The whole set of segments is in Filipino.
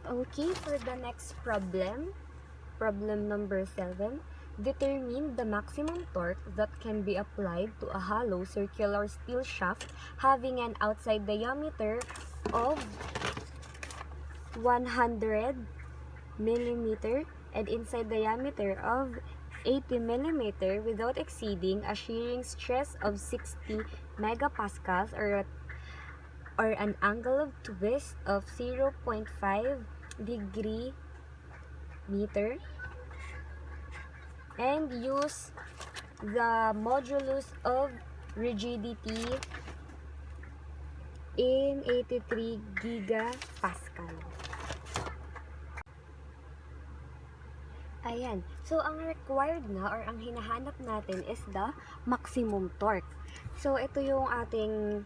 Okay, for the next problem number 7, determine the maximum torque that can be applied to a hollow circular steel shaft having an outside diameter of 100 mm and inside diameter of 80 mm without exceeding a shearing stress of 60 megapascals or an angle of twist of 0.5 degree meter, and use the modulus of rigidity in 83 gigapascal. Ayan. So, ang required na or ang hinahanap natin is the maximum torque. So, ito yung ating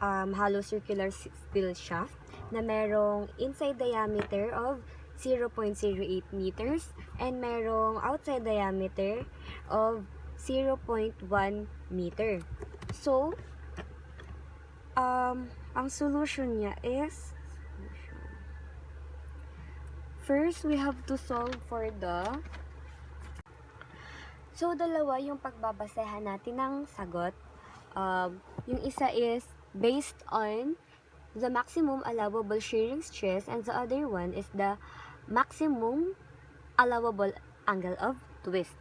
hollow circular steel shaft na merong inside diameter of 0.08 meters and merong outside diameter of 0.1 meter. So, ang solution niya is, first, we have to solve for the, so, dalawa yung pagbabasehan natin ng sagot. Yung isa is based on the maximum allowable shearing stress and the other one is the maximum allowable angle of twist.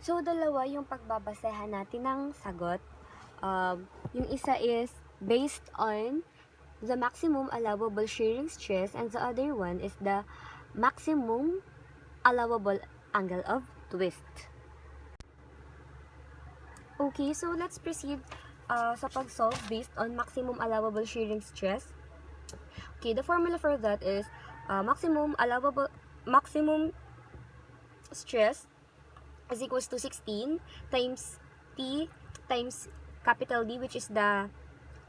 So, dalawa yung pagbabasehan natin ng sagot. Yung isa is based on the maximum allowable shearing stress and the other one is the maximum allowable angle of twist. Okay, so let's proceed sa pag-solve based on maximum allowable shearing stress. Okay, the formula for that is maximum stress is equals to 16 times T times capital D, which is the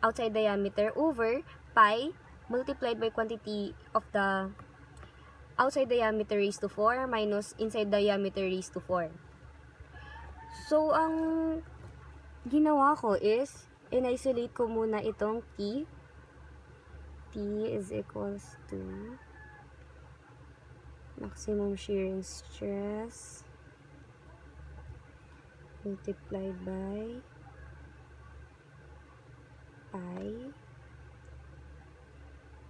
outside diameter, over pi multiplied by quantity of the outside diameter raised to 4 minus inside diameter raised to 4. So, ang ginawa ko is, in-isolate ko muna itong T. T is equals to maximum shearing stress multiplied by pi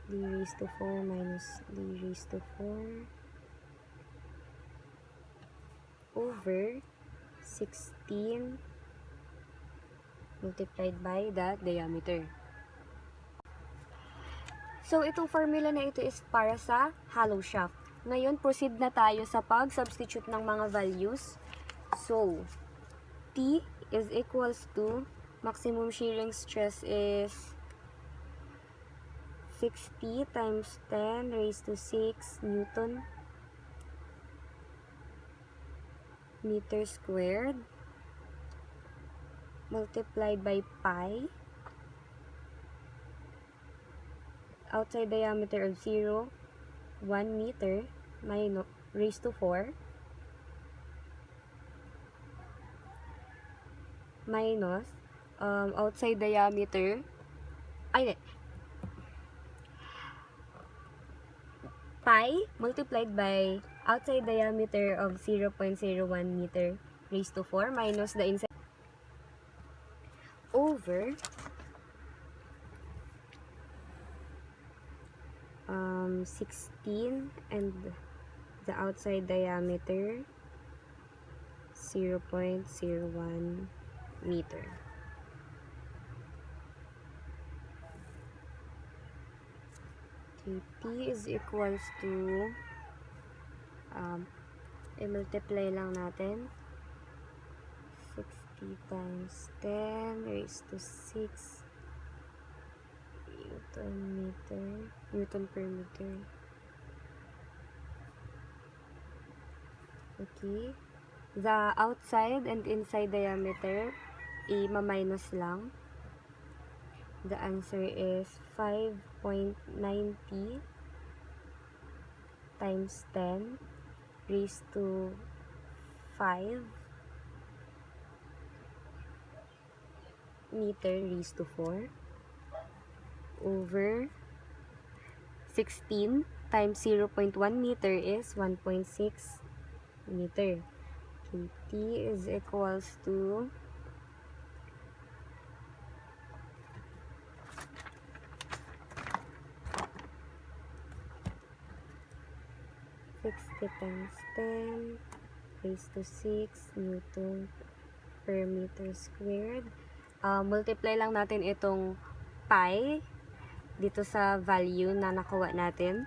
d raised to 4 minus d raised to 4 over 16 multiplied by the diameter. So, itong formula na ito is para sa hollow shaft. Ngayon, proceed na tayo sa pag-substitute ng mga values. So, T is equals to, maximum shearing stress is 60 times 10 raised to 6 Newton meter squared multiplied by pi outside diameter of 0, 1 meter minus raised to 4 minus outside diameter pi multiplied by outside diameter of 0.01 meter raised to 4 minus the inside over 16 and the outside diameter 0.01 meter. Okay, T is equals to i-multiply lang natin 60 times 10 raised to 6 Newton per meter. Okay. The outside and inside diameter, i-minus lang. The answer is 5.90 times 10 raised to 5 meter raised to 4 over 16 times 0.1 meter is 1.6 meter. Okay, T is equals to 60 times 10 raised to 6 Newton per meter squared. Multiply lang natin itong pi dito sa value na nakuha natin.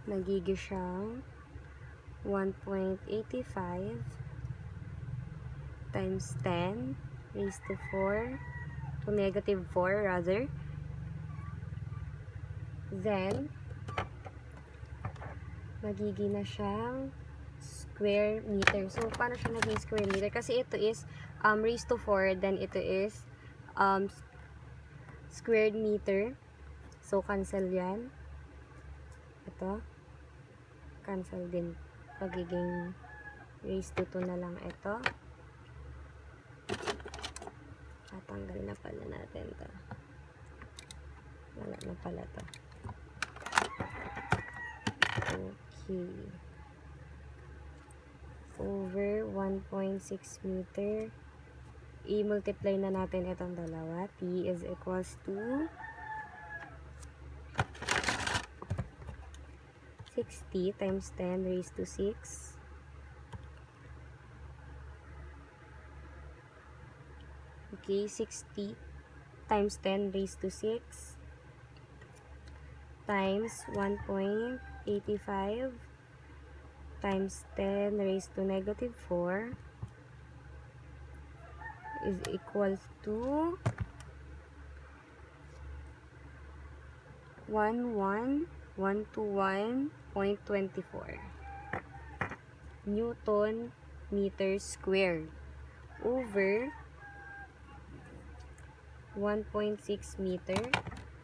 Nagiging siyang 1.85 times 10 raised to 4 to negative 4 rather. Then magiging na siyang square meter. So, paano siya naging square meter? Kasi ito is raised to 4, then ito is squared meter. So, cancel yan. Ito. Cancel din. Magiging raised to 2 na lang ito. Tatanggal na pala natin ito. Wala na pala ito. Okay. Over 1.6 meter. I-multiply na natin itong dalawa. T is equals to 60 times 10 raised to 6. Okay, 60 times 10 raised to 6 times 1.85 times 10 raised to negative 4 is equals to 11121.24 Newton meter squared over 1.6 meter.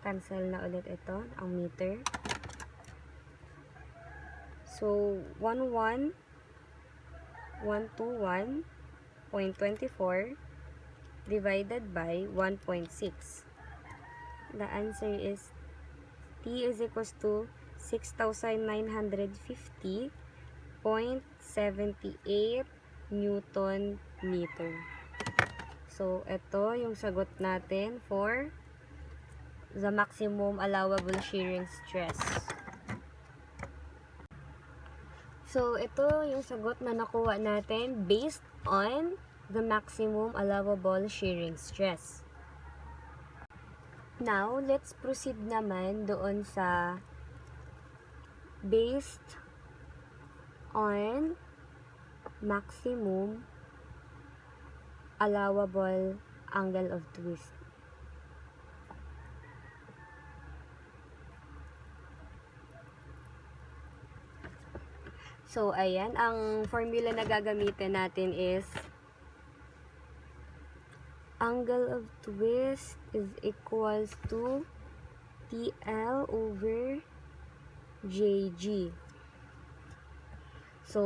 Cancel na ulit ito, ang meter. So, 11121.24 divided by 1.6. The answer is T is equals to 6,950.78 Newton meter. So, ito yung sagot natin for the maximum allowable shearing stress. So, ito yung sagot na nakuha natin based on the maximum allowable shearing stress. Now, let's proceed naman doon sa based on maximum allowable angle of twist. So, ayan, ang formula na gagamitin natin is angle of twist is equals to TL over JG. So,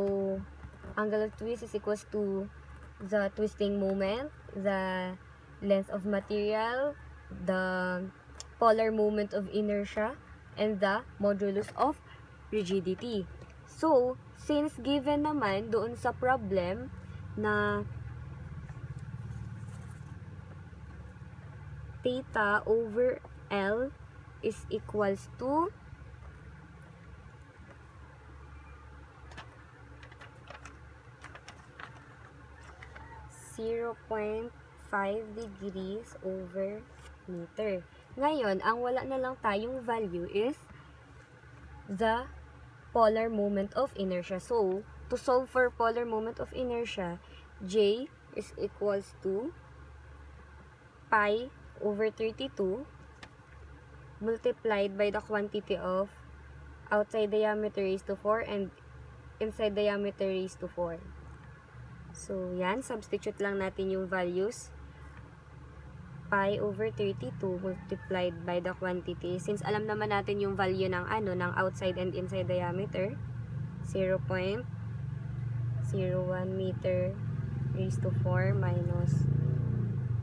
angle of twist is equals to the twisting moment, the length of material, the polar moment of inertia, and the modulus of rigidity. So, since given naman doon sa problem na theta over L is equals to 0.5 degrees over meter. Ngayon, ang wala na lang tayong value is the polar moment of inertia. So, to solve for polar moment of inertia, J is equals to pi over 32 multiplied by the quantity of outside diameter raised to 4 and inside diameter raised to 4. So, yan. Substitute lang natin yung values. Pi over 32 multiplied by the quantity. Since alam naman natin yung value ng ng outside and inside diameter, 0.01 meter raised to 4 minus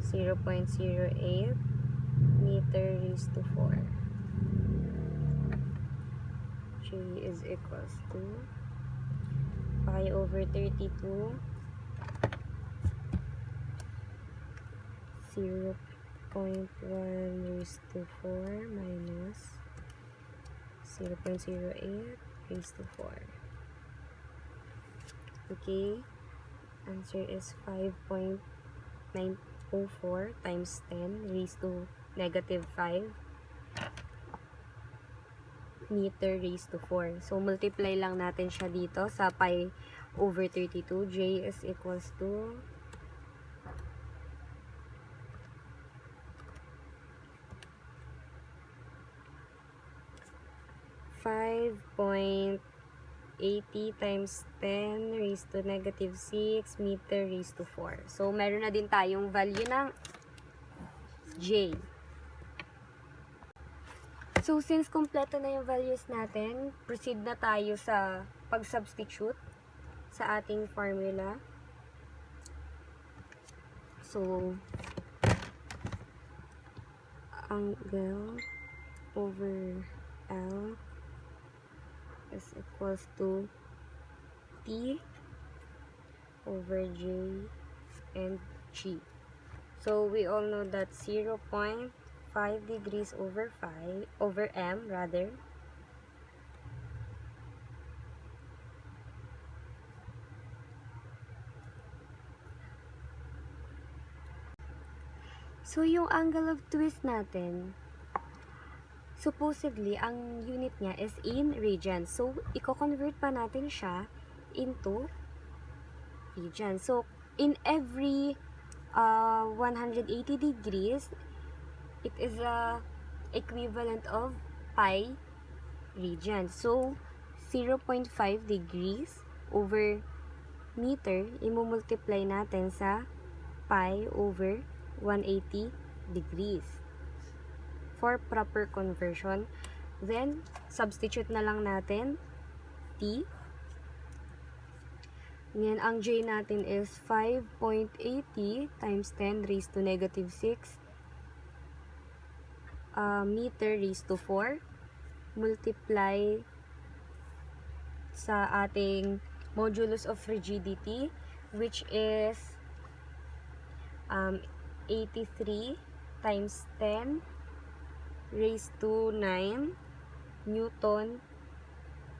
0.08 meter raised to 4. J is equals to pi over 32, 0.1 raised to 4 minus 0.08 raised to 4. Okay, answer is 5.904 times 10 raised to negative 5 meter raised to 4. So, multiply lang natin siya dito sa pi over 32. J is equals to 5.80 times 10 raised to negative 6 meter raised to 4. So, meron na din tayong value ng J. So, since kompleto na yung values natin, proceed na tayo sa pag-substitute sa ating formula. So, angle over L is equals to T over J and G. So, we all know that 0.5 degrees over M rather. So, yung angle of twist natin, supposedly, ang unit niya is in radians. So, i-convert pa natin siya into radians. So, in every 180 degrees, it is a equivalent of pi radians. So, 0.5 degrees over meter, imumultiply natin sa pi over 180 degrees. For proper conversion, then, substitute na lang natin T. Ngayon, ang J natin is 5.80 times 10 raised to negative 6 meter raised to 4 multiply sa ating modulus of rigidity, which is 83 times 10 raised to 9 Newton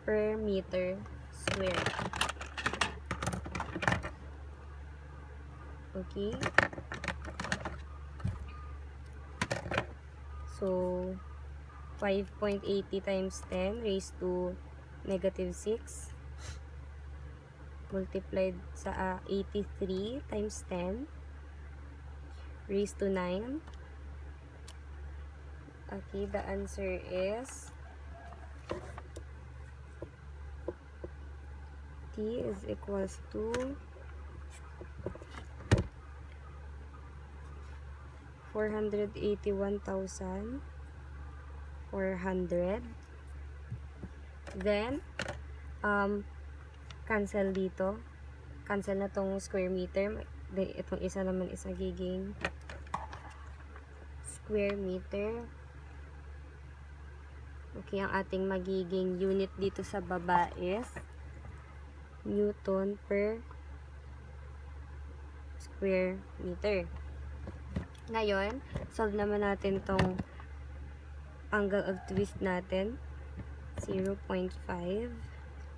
per meter square. Okay. So, 5.80 times 10 raised to negative 6 multiplied sa 83 times 10 raised to 9. Okay, the answer is T is equals to 481,400. Then, cancel dito. Cancel na tong square meter. Itong isa naman is nagiging square meter. Okay, ang ating magiging unit dito sa baba is Newton per square meter. Ngayon, solve naman natin tong angle of twist natin. 0.5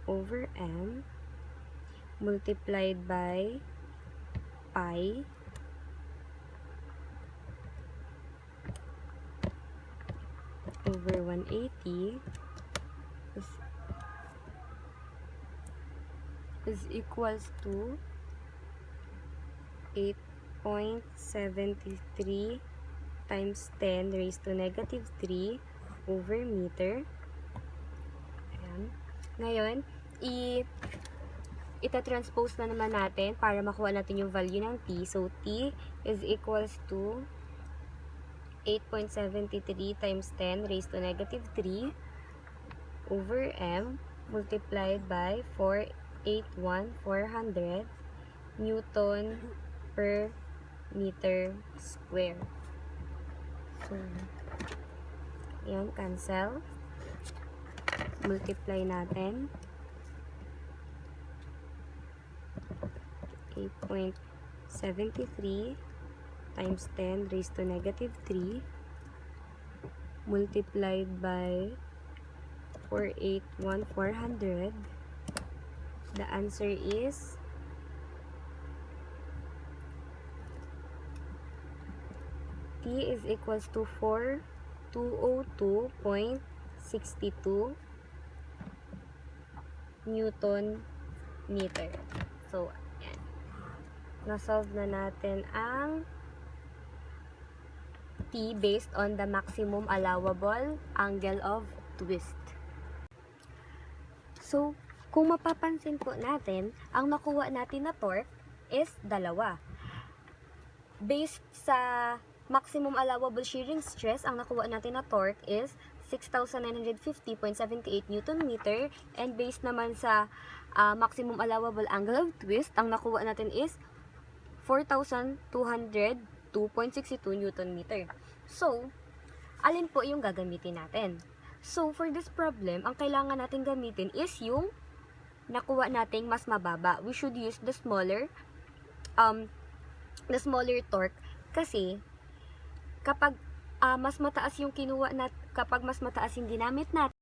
over M multiplied by pi over 180 is equals to 8.73 times 10 raised to negative 3 over meter. Ayan. Ngayon, ita-transpose na naman natin para makuha natin yung value ng T. So, T is equals to 8.73 times 10 raised to negative 3 over M multiplied by 481,400 Newton per meter square. So, yan, cancel. multiply natin. 8.73 times 10 raised to negative 3 multiplied by 481,400. The answer is T is equals to 4202.62 Newton meter. So, ayan. Na-solve na natin ang T based on the maximum allowable angle of twist. So, kung mapapansin po natin, ang nakuha natin na torque is dalawa. Based sa maximum allowable shearing stress, ang nakuha natin na torque is 6,950.78 Newton meter, and based naman sa maximum allowable angle of twist, ang nakuha natin is 4,202.62 Newton meter. So, alin po yung gagamitin natin? So, for this problem, ang kailangan natin gamitin is yung nakuha nating mas mababa. We should use the smaller torque, kasi kapag mas mataas yung ginamit natin